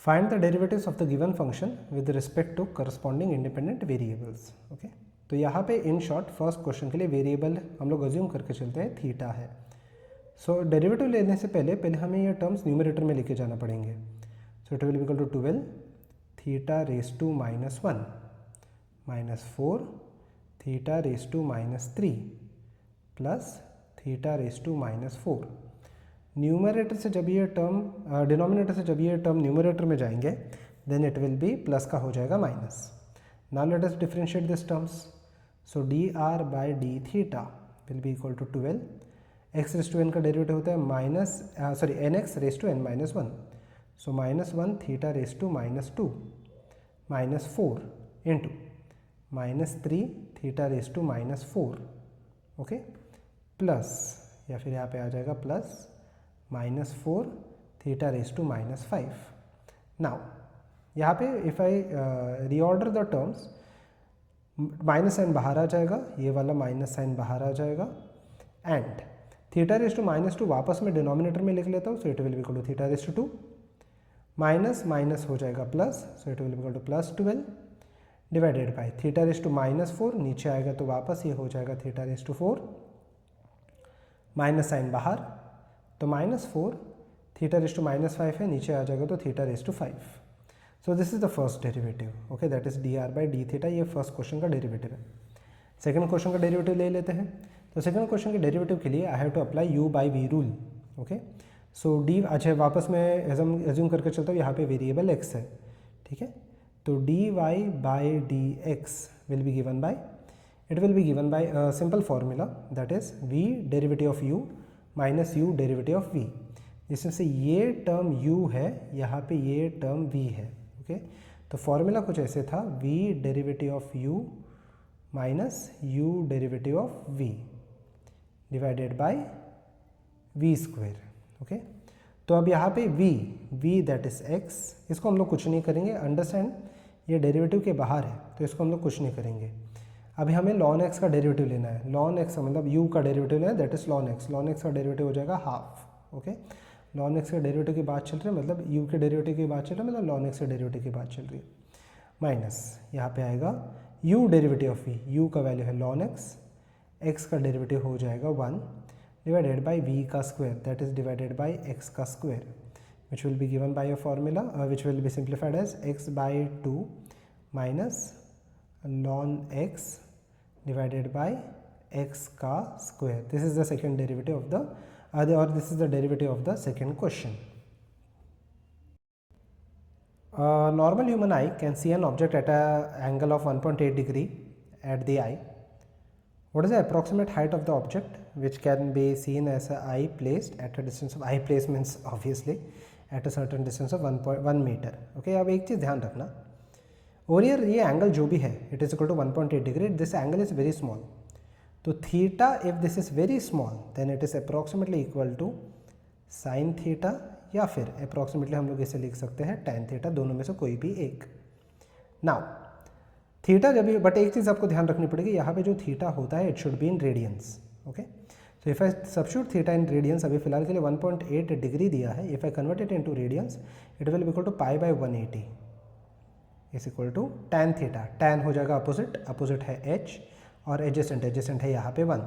Find the derivatives of the given function with respect to corresponding independent variables. Okay, तो यहाँ पे in short first question के लिए variable हम लोग अज्यूम करके चलते हैं थीटा है। सो डेरिवेटिव लेने से पहले हमें ये टर्म्स न्यूमरेटर में लेके जाना पड़ेंगे। So it will equal to 12 theta raise to -1 -4 theta raise to -3 plus theta raise to -4। Numerator से जब ये टर्म डिनोमिनेटर से जब ये टर्म न्यूमरेटर में जाएंगे then it will be plus का हो जाएगा minus. Now let us differentiate this terms. So d r by d theta will be equal to 12 x raise to n का डेरिवेटिव होता है n x raise to n -1। So -1 theta raise to -2 -4 into -3 theta raise to -4। Okay, plus या फिर यहाँ पे आ जाएगा plus -4 theta raise to -5। Now यहाँ पे if I reorder the terms, minus sign बाहर आ जाएगा, ये वाला माइनस साइन बाहर आ जाएगा एंड थीटा रेस टू -2 वापस में डिनोमिनेटर में लिख लेता हूँ। So it will be equal to theta raise to 2 minus minus हो जाएगा plus. So it will be equal to +12 divided by theta raise to -4 नीचे आएगा तो वापस ये हो जाएगा theta raise to 4 minus sign बाहर तो -4 थीटा रेस टू -5 है, नीचे आ जाएगा तो theta raise to 5। So this is the first derivative. Okay, that is d r by d theta. ये फर्स्ट क्वेश्चन का डेरिवेटिव है। सेकंड क्वेश्चन का डेरिवेटिव ले लेते हैं। तो सेकंड क्वेश्चन के डेरिवेटिव के लिए I have to apply u by v rule. Okay, so d अच्छा वापस मैं एज्यूम करके चलता हूँ, यहाँ पे वेरिएबल x है, ठीक है। तो d y by d x will be given by, it will be given by simple formula that is v derivative of u minus u derivative of v, जिसमें से ये टर्म u है, यहाँ पे ये टर्म v है। Okay, तो formula कुछ ऐसे था v derivative of u minus u derivative of v divided by v square. Okay, तो अब यहाँ पे v दैट इज x, इसको हम लोग कुछ नहीं करेंगे, अंडरस्टैंड ये डेरिवेटिव के बाहर है तो इसको हम लोग कुछ नहीं करेंगे। अभी हमें ln x का डेरिवेटिव लेना है। ln x मतलब u का डेरिवेटिव लेना है, दैट इज ln x का डेरिवेटिव हो जाएगा हाफ। ओके, ln x के डेरिवेटिव की बात चल रही है, मतलब u के डेरिवेटिव की बात चल रही है, मतलब ln x के डेरिवेटिव की बात चल रही है। माइनस यहाँ पे आएगा u derivative of v, u का वैल्यू है ln x का डेरिवेटिव हो जाएगा 1 डिवाइडेड बाई v का square that is divided by x का square, which will be given by a formula which will be simplified as x by 2 minus ln x divided by x का square. This is the second derivative of the और this is the derivative of the second question. Normal human eye can see an object at an angle of 1.8 degree at the eye. What is the approximate height of the object which can be seen as a eye placed at a distance of, eye place means obviously at a certain distance of 1.1 meter. Okay, अब एक चीज़ ध्यान रखना, और ये angle जो भी है it is equal to 1.8 degree, this angle is very small. तो theta if this is very small then it is approximately equal to sine theta, या फिर अप्रॉक्सीमेटली हम लोग इसे लिख सकते हैं टैन थीटा, दोनों में से कोई भी एक। नाउ थीटा जब भी, बट एक चीज़ आपको ध्यान रखनी पड़ेगी, यहाँ पे जो थीटा होता है it should be in radians. Okay, so if I substitute theta in radians, अभी फिलहाल के लिए 1.8 डिग्री दिया है, if I convert it into radians it will be equal to pi by 180 is equal to tan theta. Tan हो जाएगा opposite, opposite है h और एडजेसेंट है यहाँ पे 1,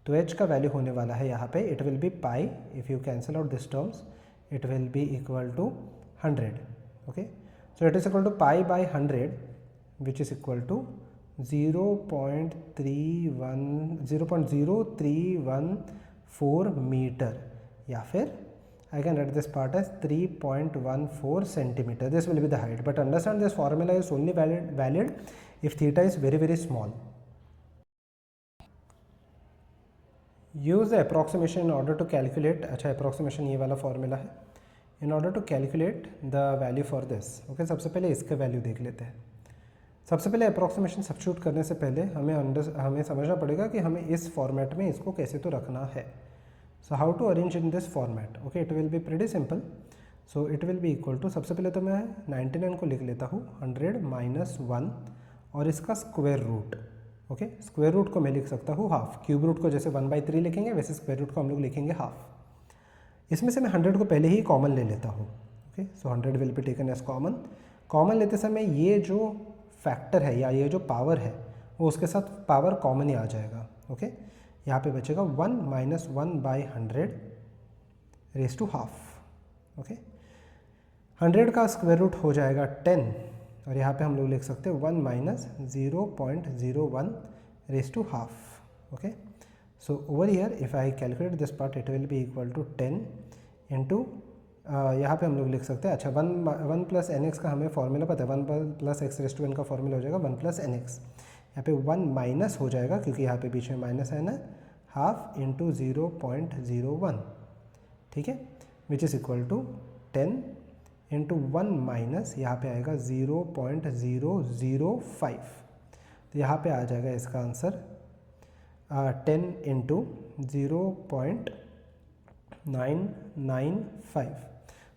तो h का वैल्यू होने वाला है यहाँ पे, it will B pi, if you cancel out this terms it will be equal to 100. Okay, so it is equal to pi by 100 which is equal to 0.0314 meter, या फिर I can write this part as 3.14 centimeter. This will be the height, but understand this formula is only valid if theta is very small. Use the approximation in order to calculate, अच्छा approximation ये वाला formula है, in order to calculate the value for this. Okay, सबसे पहले इसके value देख लेते हैं। सबसे पहले अप्रॉक्सीमेशन सब्स्टिट्यूट करने से पहले हमें समझना पड़ेगा कि हमें इस फॉर्मेट में इसको कैसे तो रखना है। So how to arrange in this format. Okay, it will be pretty simple. So it will be equal to, सबसे पहले तो मैं 99 को लिख लेता हूँ 100 माइनस 1 और इसका square root. Okay, square root को मैं लिख सकता हूँ हाफ, क्यूब रूट को जैसे 1/3 लिखेंगे वैसे स्क्वायर रूट को हम लोग लिखेंगे हाफ। इसमें से मैं 100 को पहले ही कॉमन ले लेता हूँ। Okay, so 100 will be taken as common. Common लेते समय ये जो फैक्टर है या ये जो पावर है वो उसके साथ पावर कॉमन ही आ जाएगा। ओके, यहाँ पे बचेगा 1 minus 1/100 raise to half. Okay, 100 का स्क्वायर रूट हो जाएगा 10 और यहाँ पे हम लोग लिख सकते हैं 1 minus 0.01 raise to half. Okay, so over here if I calculate this part it will be equal to 10 into, यहाँ पे हम लोग लिख सकते हैं, अच्छा 1 प्लस एन एक्स का हमें फॉर्मूला पता है, 1 plus x raise to n का फॉर्मूला हो जाएगा 1 प्लस एन एक्स। यहाँ पे 1 माइनस हो जाएगा क्योंकि यहाँ पे बीच में माइनस है ना, हाफ इंटू 0.01, ठीक है, which is equal to 10 into 1 minus यहाँ पे आएगा 0.005। तो यहाँ पे आ जाएगा इसका answer 10 into 0.995।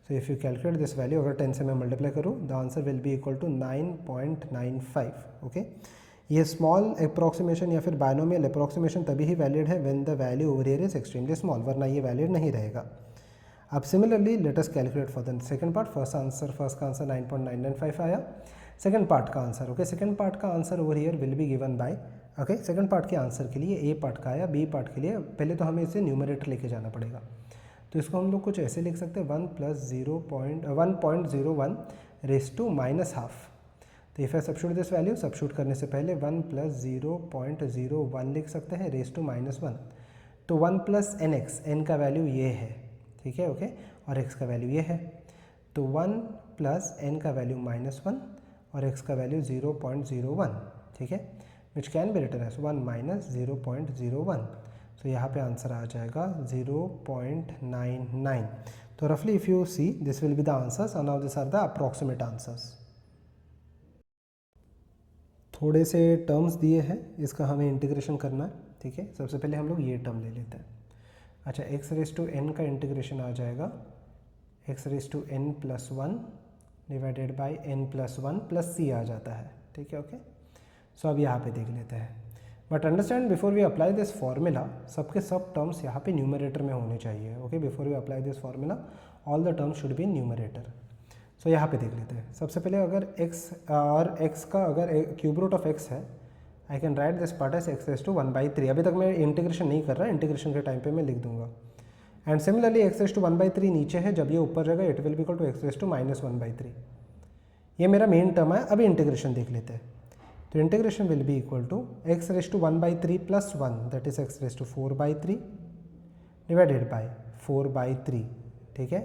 So if you calculate this value, अगर 10 से मैं मल्टीप्लाई करूँ, the answer will be equal to 9.95। Okay, ये स्मॉल अप्रॉक्सीमेशन या फिर बायनोमियल अप्रॉक्सीमेशन तभी ही वैलिड है when the value over here is extremely small, वरना ये वैलिड नहीं रहेगा। अब similarly let us calculate for the second part. First का आंसर 9.995 आया। सेकंड पार्ट का आंसर, ओके, सेकंड पार्ट का answer over here will be given by, okay, second part के आंसर के लिए ए पार्ट का आया, बी पार्ट के लिए पहले तो हमें इसे न्यूमरेटर लेके जाना पड़ेगा। तो इसको हम लोग कुछ ऐसे लिख सकते हैं 1 plus 1.01 raise to minus half. तो if I substitute this value, substitute करने से पहले 1 प्लस 0.01 लिख सकते हैं रेज टू -1। तो 1 प्लस एन एक्स, एन का वैल्यू ये है, ठीक है, ओके, और x का वैल्यू ये है। तो 1 प्लस एन का वैल्यू -1 और x का वैल्यू 0.01, ठीक है, which can be written as 1 minus 0.01। तो यहाँ पे आंसर आ जाएगा 0.99। तो रफली if you see this will be the answers and now this are the approximate answers. थोड़े से टर्म्स दिए हैं, इसका हमें इंटीग्रेशन करना है, ठीक है। सबसे पहले हम लोग ये टर्म ले लेते हैं। अच्छा, एक्स रेज टू एन का इंटीग्रेशन आ जाएगा x raise to n plus 1 divided by n plus 1 plus C आ जाता है, ठीक है, ओके। सो अब यहाँ पे देख लेते हैं, but understand before we apply this formula सबके सब टर्म्स यहाँ पे न्यूमरेटर में होने चाहिए, okay. Before we apply this formula all the terms should be in numerator. So यहाँ पे देख लेते हैं। सबसे पहले अगर x और x का अगर क्यूब रूट ऑफ x है, I can write this part as x raise to 1/3। अभी तक मैं इंटीग्रेशन नहीं कर रहा, इंटीग्रेशन के टाइम पे मैं लिख दूंगा। And similarly x raise to 1/3 नीचे है, जब ये ऊपर जाएगा it will be equal to x raise to -1/3। ये मेरा मेन टर्म है। अभी इंटीग्रेशन देख लेते हैं। तो integration will be equal to x raise to 1/3 plus 1 that is x raise to 4/3 divided by 4/3, ठीक है,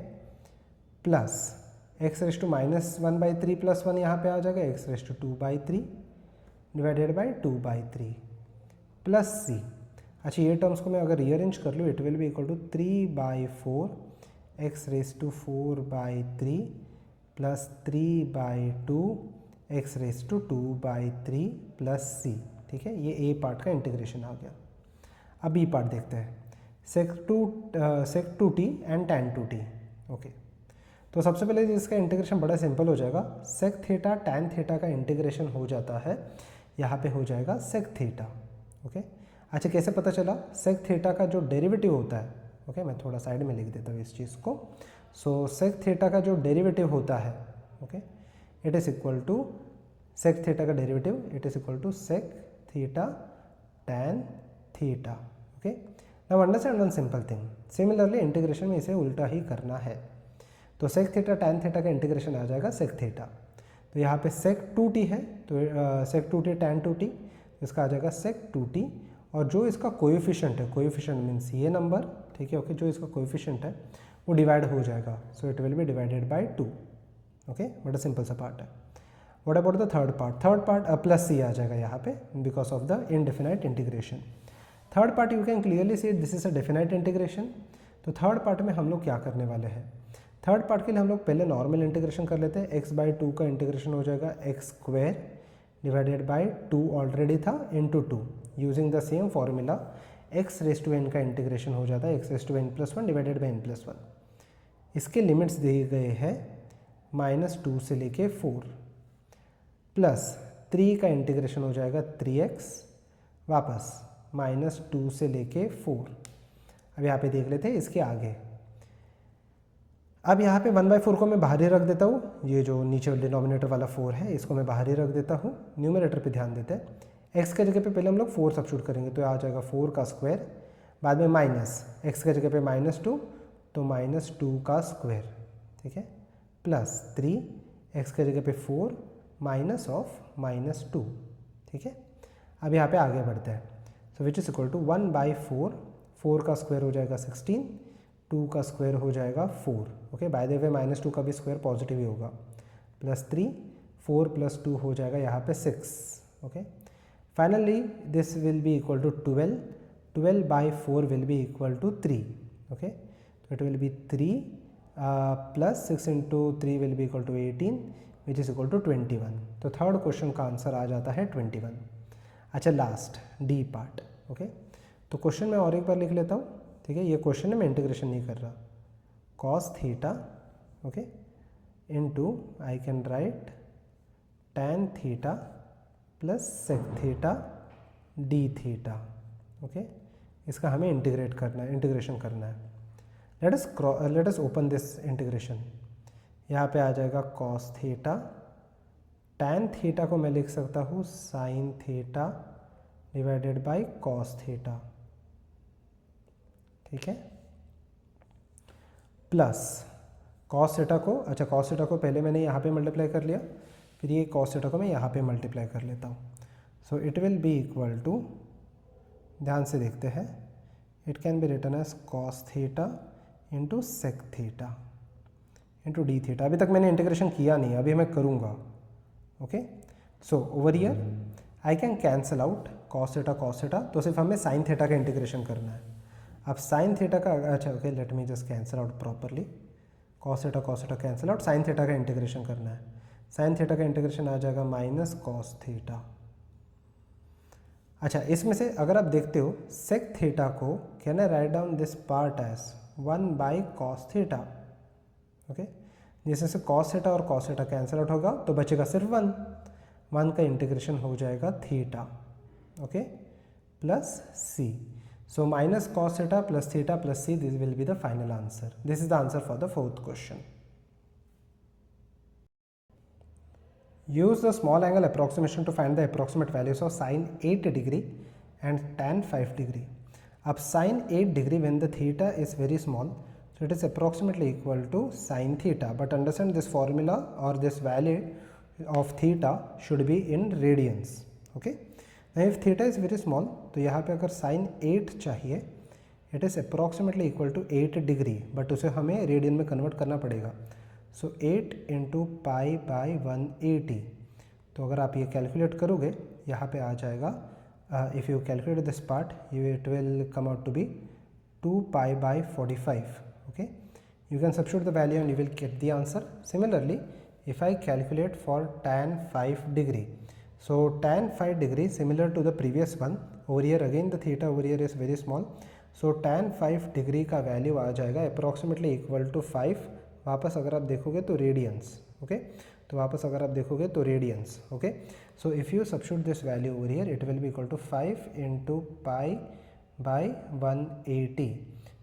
plus x raise to -1/3 plus 1 यहाँ पे आ जाएगा x raise to 2/3 divided by 2/3 plus C. अच्छा, ये टर्म्स को मैं अगर रीअरेंज कर लूँ it will be equal to 3/4 x raise to 4/3 plus 3/2 x raise to 2/3 plus सी, ठीक है। ये ए पार्ट का इंटीग्रेशन आ गया। अब बी पार्ट देखते हैं, sec 2t and tan 2t, okay. तो सबसे पहले इसका इंटीग्रेशन बड़ा सिंपल हो जाएगा। sec थीटा tan थीटा का इंटीग्रेशन हो जाता है, यहाँ पे हो जाएगा sec थीटा, ओके। अच्छा, कैसे पता चला? sec थीटा का जो डेरिवेटिव होता है, ओके, मैं थोड़ा साइड में लिख देता हूँ इस चीज़ को। सो sec थीटा का जो डेरिवेटिव होता है, okay, it is equal to sec theta का derivative it is equal to sec theta tan theta, okay. Now understand one simple thing, similarly integration में इसे उल्टा ही करना है। तो sec थीटा tan थीटा का इंटीग्रेशन आ जाएगा sec थीटा। तो यहाँ पे sec 2t है, तो sec 2t tan 2t, इसका आ जाएगा sec 2t, और जो इसका कोएफिशिएंट है, कोएफिशिएंट मीन्स ये नंबर, ठीक है, ओके, जो इसका कोएफिशिएंट है वो डिवाइड हो जाएगा। So it will be divided by 2, okay. बड़ा सिंपल सा पार्ट है। What about the third part? Third part plus C आ जाएगा यहाँ पे because of the indefinite integration. Third part you can clearly see this is a definite integration. तो third part में हम लोग क्या करने वाले हैं? थर्ड पार्ट के लिए हम लोग पहले नॉर्मल इंटीग्रेशन कर लेते हैं। x/2 का इंटीग्रेशन हो जाएगा x² डिवाइडेड बाई 2 ऑलरेडी था into 2। Using the same formula x raise to n का इंटीग्रेशन हो जाता है x raise to n+1 divided by n+1। इसके लिमिट्स दिए गए हैं -2 से लेके 4, प्लस 3 का इंटीग्रेशन हो जाएगा 3x वापस -2 से लेके 4। अब यहाँ पे देख लेते हैं इसके आगे। अब यहाँ पे 1/4 को मैं बाहर ही रख देता हूँ, ये जो नीचे डिनोमिनेटर वाला 4 है इसको मैं बाहर ही रख देता हूँ। न्यूमरेटर पे ध्यान देते हैं, x के जगह पे पहले हम लोग 4 सब्स्टिट्यूट करेंगे तो आ जाएगा 4 का स्क्वायर, बाद में माइनस x के जगह पे -2 तो -2 का स्क्वायर, ठीक है, प्लस 3 x के जगह पे 4 माइनस ऑफ -2, ठीक है। अब यहाँ पे आगे बढ़ते हैं, सो विच इज इक्वल टू 1/4, 4 का स्क्वायर हो जाएगा 16, 2 का स्क्वायर हो जाएगा 4, ओके, बाय द वे -2 का भी स्क्वायर पॉजिटिव ही होगा, प्लस 3, 4 + 2 हो जाएगा यहाँ पे 6, okay. Finally this will be equal to 12, 12/4 will be equal to 3, okay, तो it will be 3 plus 6 × 3 will be equal to 18 which is equal to 21। तो third question का आंसर आ जाता है 21। अच्छा, लास्ट डी पार्ट, ओके, तो question मैं और एक बार लिख लेता हूँ, ठीक है। ये क्वेश्चन है, मैं इंटीग्रेशन नहीं कर रहा, cos theta, okay, into I can right tan theta plus sec theta d theta, okay, इसका हमें इंटीग्रेट करना है, इंटीग्रेशन करना है। Let us open this integration. यहाँ पे आ जाएगा cos थीटा, tan थीटा को मैं लिख सकता हूँ sin theta divided by cos theta, ठीक है, प्लस cos थीटा को, अच्छा cos थीटा को पहले मैंने यहाँ पे मल्टीप्लाई कर लिया, फिर ये cos थीटा को मैं यहाँ पे मल्टीप्लाई कर लेता हूँ। So it will be equal to, ध्यान से देखते हैं, it can be written as cos theta into sec theta into d theta. अभी तक मैंने इंटीग्रेशन किया नहीं, अभी मैं करूँगा, okay. So over here I can cancel out cos theta, तो सिर्फ हमें sin थीटा का इंटीग्रेशन करना है। अब sin थीटा का, अच्छा okay, let me just cancel out properly, cos theta cancel out, sin theta का इंटीग्रेशन करना है। sin थीटा का इंटीग्रेशन आ जाएगा -cos थीटा। अच्छा, इसमें से अगर आप देखते हो sec थीटा को can I write down this part as 1/cos theta, okay, जिसमें से cos थीटा और cos थीटा कैंसल आउट होगा तो बचेगा सिर्फ 1 का इंटीग्रेशन हो जाएगा theta, okay, plus c। So minus cos theta plus theta plus c, this will be the final answer. This is the answer for the fourth question. Use the small angle approximation to find the approximate values of sin 8 degree and tan 5 degree. अब sin 8 degree when the theta is very small, so it is approximately equal to sin theta. But understand this formula or this value of theta should be in radians. Okay. If theta is very small, तो यहाँ पे अगर sin 8 चाहिए, it is approximately equal to 8 degree, but उसे हमें radian में convert करना पड़ेगा। So 8 × π/180, तो अगर आप ये कैलकुलेट करोगे यहाँ पे आ जाएगा, if you calculate this part, it will come out to be 2π/45, okay. You can substitute the value and you will get the answer. Similarly, if I calculate for tan 5 degree, so tan 5 degree similar to the previous one, over here again the theta over here is very small, so tan 5 degree का value आ जाएगा approximately equal to 5, वापस अगर आप देखोगे तो radians, okay, तो वापस अगर आप देखोगे तो radians, okay. So if you substitute this value over here, it will be equal to 5 × π/180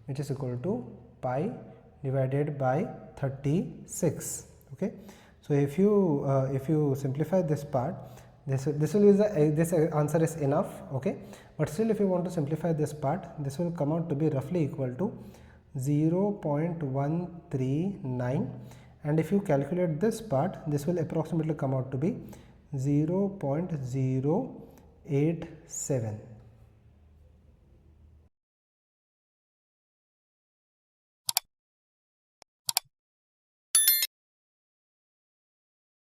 which is equal to pi divided by 36, okay. So if you simplify this part, this answer is enough, okay, but still if you want to simplify this part, this will come out to be roughly equal to 0.139, and if you calculate this part, this will approximately come out to be 0.087,